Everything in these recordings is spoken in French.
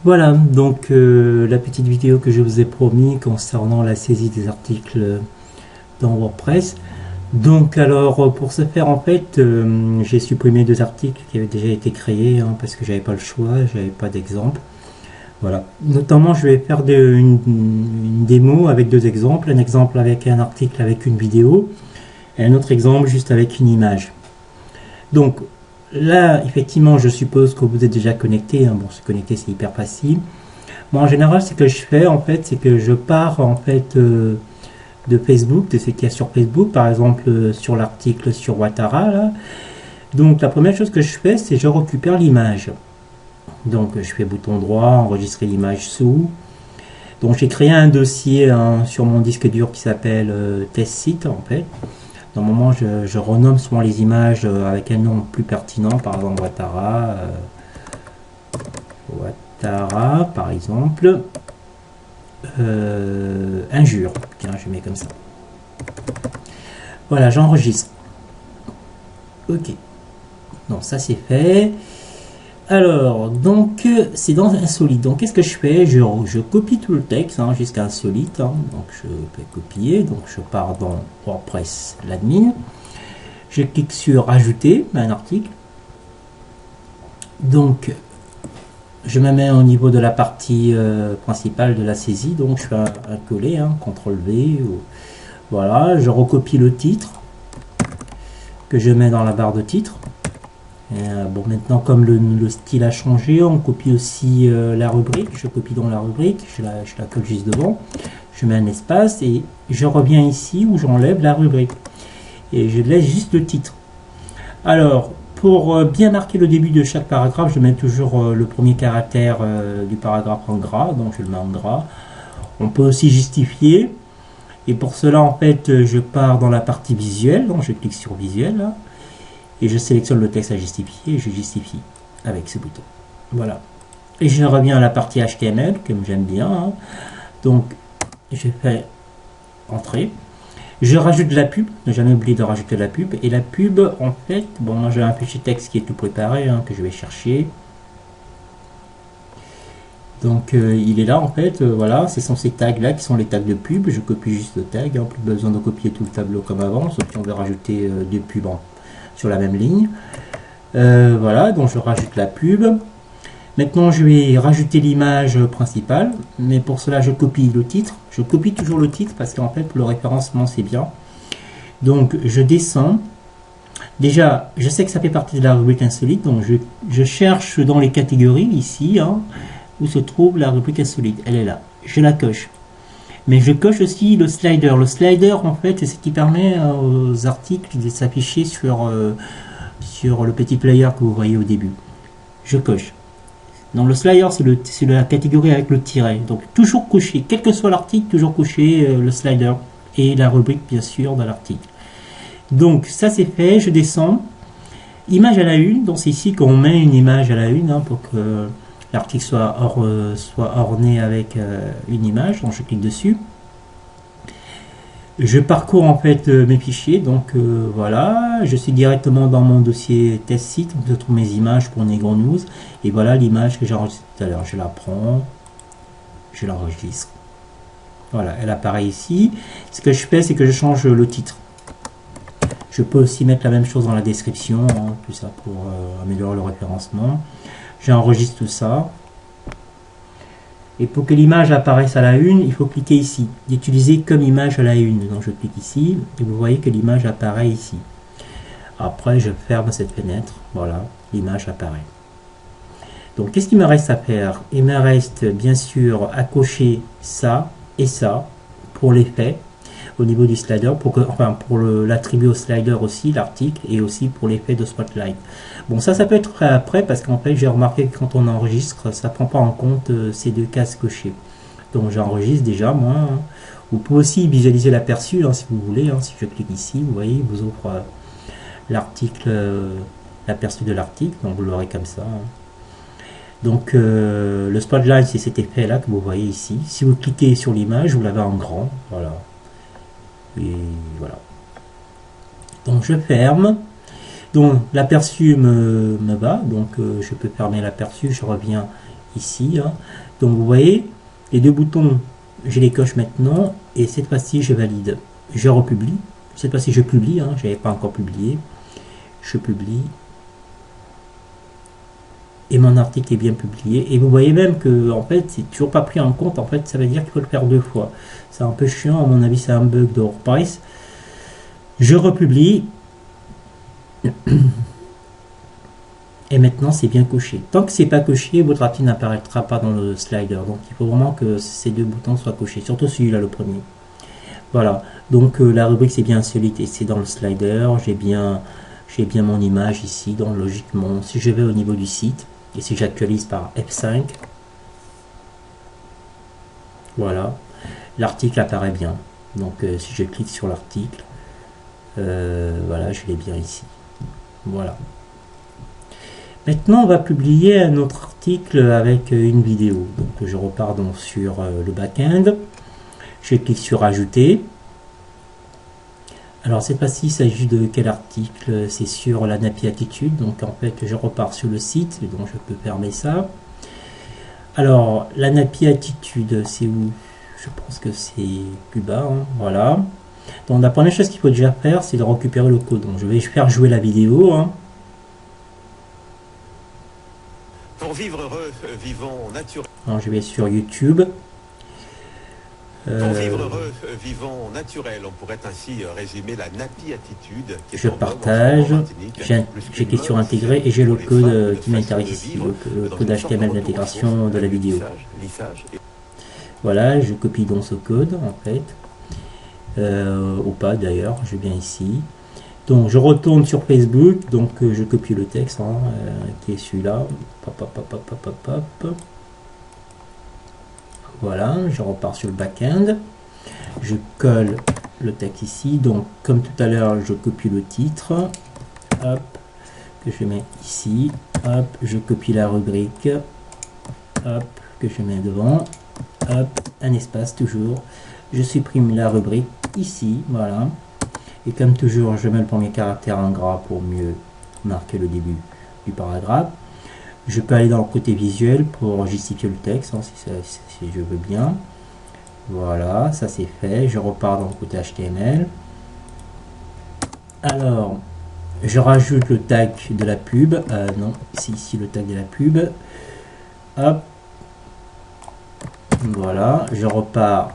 Voilà, donc la petite vidéo que je vous ai promis concernant la saisie des articles dans WordPress. Donc alors pour ce faire en fait j'ai supprimé deux articles qui avaient déjà été créés parce que j'avais pas le choix, j'avais pas d'exemple. Voilà. Notamment je vais faire une démo avec deux exemples, un exemple avec un article avec une vidéo et un autre exemple juste avec une image. Donc là effectivement je suppose que vous êtes déjà connecté, bon se connecter c'est hyper facile. Moi en général ce que je fais en fait c'est que je pars en fait de Facebook, de ce qu'il y a sur Facebook, par exemple sur l'article sur Watara. Là. Donc la première chose que je fais, c'est je récupère l'image. Donc je fais bouton droit, enregistrer l'image sous. Donc j'ai créé un dossier sur mon disque dur qui s'appelle test site en fait. Normalement je renomme souvent les images avec un nom plus pertinent, par exemple Watara. Watara par exemple. Injure. Tiens, je mets comme ça. Voilà, j'enregistre. Ok. Donc ça c'est fait. Alors, donc c'est dans insolite. Donc qu'est-ce que je fais? Je copie tout le texte jusqu'à insolite. Donc je peux copier. Donc je pars dans WordPress, l'admin. Je clique sur ajouter un article. Donc je me mets au niveau de la partie principale de la saisie. Donc je fais un coller, CTRL V. Voilà, je recopie le titre que je mets dans la barre de titre. Bon, maintenant comme le style a changé, on copie aussi la rubrique. Je copie donc la rubrique, je la colle juste devant, je mets un espace et je reviens ici où j'enlève la rubrique et je laisse juste le titre. Alors pour bien marquer le début de chaque paragraphe, je mets toujours le premier caractère du paragraphe en gras, donc je le mets en gras. On peut aussi justifier et pour cela en fait je pars dans la partie visuelle, donc je clique sur visuel là. Et je sélectionne le texte à justifier et je justifie avec ce bouton. Voilà. Et je reviens à la partie HTML, comme j'aime bien. Donc, je fais entrer. Je rajoute la pub. Ne jamais oublier de rajouter la pub. Et la pub, en fait, bon, moi j'ai un fichier texte qui est tout préparé, que je vais chercher. Donc, il est là, en fait. Voilà, ce sont ces tags-là qui sont les tags de pub. Je copie juste le tag. Plus besoin de copier tout le tableau comme avant, sauf si on veut rajouter des pubs sur la même ligne. Voilà, donc je rajoute la pub. Maintenant, je vais rajouter l'image principale, mais pour cela, je copie le titre. Je copie toujours le titre parce qu'en fait, pour le référencement, c'est bien. Donc, je descends. Déjà, je sais que ça fait partie de la rubrique insolite, donc je cherche dans les catégories ici, où se trouve la rubrique insolite. Elle est là. Je la coche. Mais je coche aussi le slider. Le slider, en fait, c'est ce qui permet aux articles de s'afficher sur le petit player que vous voyez au début. Je coche. Donc le slider, c'est la catégorie avec le tiret. Donc toujours cocher, quel que soit l'article, toujours cocher le slider et la rubrique, bien sûr, dans l'article. Donc ça c'est fait, je descends. Image à la une, donc c'est ici qu'on met une image à la une pour que l'article soit orné avec une image, donc je clique dessus. Je parcours en fait mes fichiers, donc voilà, je suis directement dans mon dossier test site, où je trouve mes images pour Negro News, et voilà l'image que j'ai enregistrée tout à l'heure. Je la prends, je l'enregistre. Voilà, elle apparaît ici. Ce que je fais, c'est que je change le titre. Je peux aussi mettre la même chose dans la description, tout ça pour améliorer le référencement. J'enregistre tout ça. Et pour que l'image apparaisse à la une, il faut cliquer ici. D'utiliser comme image à la une. Donc je clique ici et vous voyez que l'image apparaît ici. Après, je ferme cette fenêtre. Voilà, l'image apparaît. Donc qu'est-ce qu'il me reste à faire? Il me reste bien sûr à cocher ça et ça pour l'effet au niveau du slider, pour l'attribuer au slider aussi, l'article, et aussi pour l'effet de spotlight. Bon, ça peut être fait après, parce qu'en fait, j'ai remarqué que quand on enregistre, ça ne prend pas en compte ces deux cases cochées. Donc, j'enregistre déjà, moi. Vous pouvez aussi visualiser l'aperçu, si vous voulez. Si je clique ici, vous voyez, il vous ouvre l'article, l'aperçu de l'article, donc vous l'aurez comme ça. Donc, le spotlight, c'est cet effet-là que vous voyez ici. Si vous cliquez sur l'image, vous l'avez en grand, voilà. Et voilà. Donc je ferme. Donc l'aperçu me va. Donc je peux fermer l'aperçu. Je reviens ici. Hein. Donc vous voyez, les deux boutons, je les coche maintenant, et cette fois-ci, je valide. Je republie. Cette fois-ci, je publie, hein, je n'avais pas encore publié. Je publie. Et mon article est bien publié. Et vous voyez même que, en fait, c'est toujours pas pris en compte. En fait, ça veut dire qu'il faut le faire deux fois. C'est un peu chiant, à mon avis, c'est un bug de WordPress. Je republie. Et maintenant, c'est bien coché. Tant que c'est pas coché, votre article n'apparaîtra pas dans le slider. Donc, il faut vraiment que ces deux boutons soient cochés. Surtout celui-là, le premier. Voilà. Donc, la rubrique, c'est bien insolite et c'est dans le slider. J'ai bien mon image ici. Donc, logiquement, si je vais au niveau du site et si j'actualise par F5, voilà, l'article apparaît bien. Donc, si je clique sur l'article, voilà, je l'ai bien ici. Voilà. Maintenant, on va publier un autre article avec une vidéo. Donc, je repars donc sur le back-end. Je clique sur Ajouter. Alors, cette fois-ci, il s'agit de quel article? C'est sur la Nappy Attitude. Donc, en fait, je repars sur le site. Donc, je peux fermer ça. Alors, la Nappy Attitude, c'est où? Je pense que c'est plus bas. Hein. Voilà. Donc, la première chose qu'il faut déjà faire, c'est de récupérer le code. Donc, je vais faire jouer la vidéo. Hein. Pour vivre heureux, vivons naturel. Alors, je vais sur YouTube. Pour vivre heureux, vivons naturel. On pourrait ainsi résumer la Nappy Attitude. Je partage. J'ai cliqué sur intégrer et j'ai le code qui m'intéresse ici, le code HTML d'intégration de la vidéo. Voilà, je copie donc ce code en fait. Ou pas d'ailleurs, je viens ici. Donc je retourne sur Facebook, donc je copie le texte hein, qui est celui-là. Voilà, je repars sur le back-end. Je colle le texte ici. Donc comme tout à l'heure, je copie le titre. Hop, que je mets ici. Hop, je copie la rubrique. Hop, que je mets devant. Hop, un espace toujours. Je supprime la rubrique ici. Voilà. Et comme toujours, je mets le premier caractère en gras pour mieux marquer le début du paragraphe. Je peux aller dans le côté visuel pour justifier le texte, hein, si je veux bien. Voilà, ça c'est fait. Je repars dans le côté HTML. Alors, je rajoute le tag de la pub. Non, c'est ici le tag de la pub. Hop. Voilà, je repars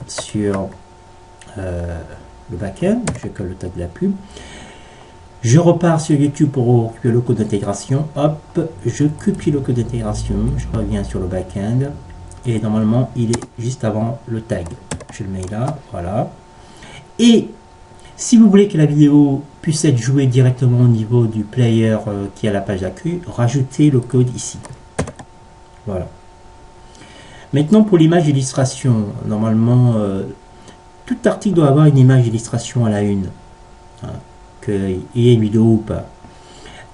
sur le back-end, je colle le tag de la pub. Je repars sur YouTube pour récupérer le code d'intégration. Hop, je copie le code d'intégration. Je reviens sur le back-end. Et normalement, il est juste avant le tag. Je le mets là, voilà. Et si vous voulez que la vidéo puisse être jouée directement au niveau du player qui est à la page d'accueil, rajoutez le code ici. Voilà. Maintenant, pour l'image d'illustration, normalement, tout article doit avoir une image d'illustration à la une. Hein, qu'il y ait une vidéo ou pas.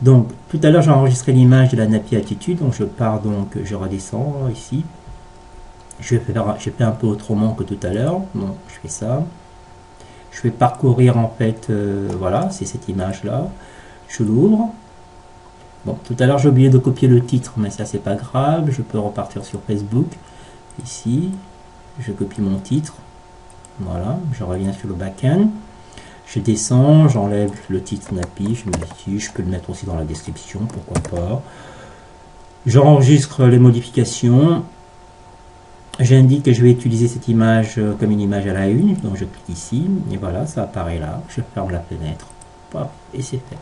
Donc, tout à l'heure, j'ai enregistré l'image de la Nappy Attitude. Donc, je pars, donc, je redescends ici. Je fais un peu autrement que tout à l'heure. Donc, je fais ça. Je vais parcourir, en fait, voilà, c'est cette image-là. Je l'ouvre. Bon, tout à l'heure, j'ai oublié de copier le titre, mais ça, c'est pas grave. Je peux repartir sur Facebook. Ici, je copie mon titre. Voilà, je reviens sur le back-end. Je descends, j'enlève le titre Nappy, je mets ici, je peux le mettre aussi dans la description, pourquoi pas. J'enregistre les modifications. J'indique que je vais utiliser cette image comme une image à la une, donc je clique ici, et voilà, ça apparaît là. Je ferme la fenêtre, pop, et c'est fait.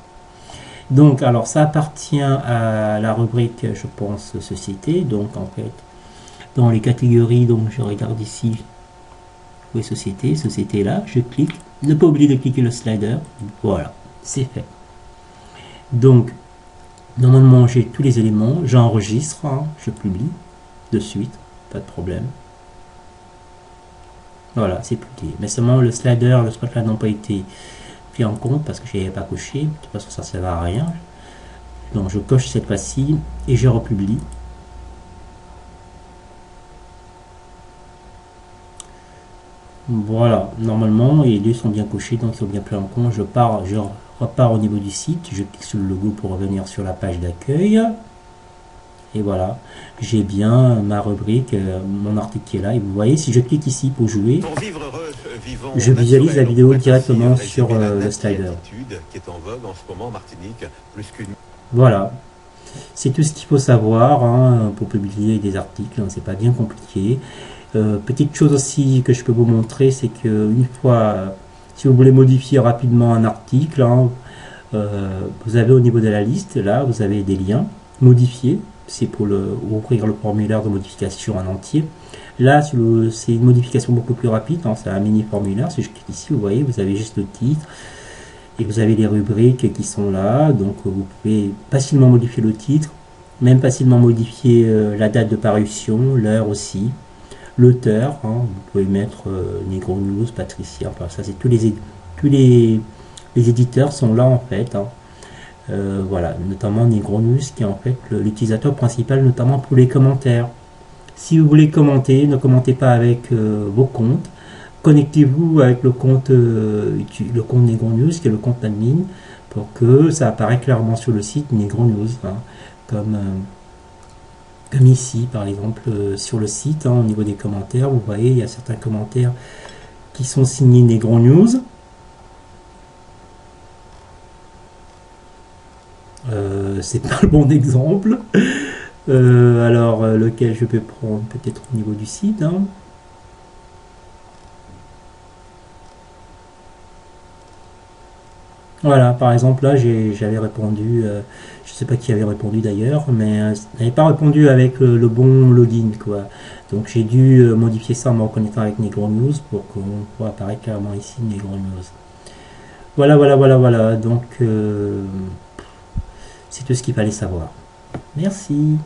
Donc, alors, ça appartient à la rubrique, je pense, société. Donc, en fait, dans les catégories, donc je regarde ici, oui, société, société là, je clique. Ne pas oublier de cliquer le slider. Voilà, c'est fait. Donc, normalement, j'ai tous les éléments. J'enregistre, hein, je publie de suite, pas de problème. Voilà, c'est publié. Mais seulement le slider, le spotlight n'ont pas été pris en compte parce que je n'avais pas coché. De toute façon, ça ne sert à rien. Donc, je coche cette fois-ci et je republie. Voilà, normalement, les deux sont bien cochés, donc ils sont bien pris en compte. Je repars au niveau du site, je clique sur le logo pour revenir sur la page d'accueil. Et voilà, j'ai bien ma rubrique, mon article qui est là. Et vous voyez, si je clique ici pour jouer, Pour vivre heureux, vivons je visualise la naturel. On vidéo pourrait ainsi directement sur résumer la le slider. napi-attitude qui est en vogue en ce moment en Martinique, plus qu'une... Voilà, c'est tout ce qu'il faut savoir hein, pour publier des articles, hein, c'est pas bien compliqué. Petite chose aussi que je peux vous montrer, c'est que une fois, si vous voulez modifier rapidement un article, hein, vous avez au niveau de la liste, là, vous avez des liens, modifier, c'est pour ouvrir le formulaire de modification en entier. Là, c'est une modification beaucoup plus rapide, hein, c'est un mini formulaire. Si je clique ici, vous voyez, vous avez juste le titre et vous avez les rubriques qui sont là. Donc, vous pouvez facilement modifier le titre, même facilement modifier la date de parution, l'heure aussi, l'auteur. Hein, vous pouvez mettre Negro News, Patricia. Enfin, ça, c'est tous les éditeurs sont là en fait. Hein. Voilà, notamment Negro News qui est en fait l'utilisateur principal, notamment pour les commentaires. Si vous voulez commenter, ne commentez pas avec vos comptes. Connectez-vous avec le compte Negro News, qui est le compte admin, pour que ça apparaisse clairement sur le site Negro News. Hein, comme, comme ici, par exemple, sur le site, hein, au niveau des commentaires, vous voyez, il y a certains commentaires qui sont signés Negro News. C'est pas le bon exemple. Alors, lequel je peux prendre peut-être au niveau du site. Hein. Voilà, par exemple, là, j'avais répondu, je sais pas qui avait répondu d'ailleurs, mais n'avait pas répondu avec le bon login, quoi. Donc, j'ai dû modifier ça en me reconnectant avec Negro News pour qu'on puisse apparaître clairement ici Negro News. Voilà, voilà, voilà, voilà. Donc, c'est tout ce qu'il fallait savoir. Merci.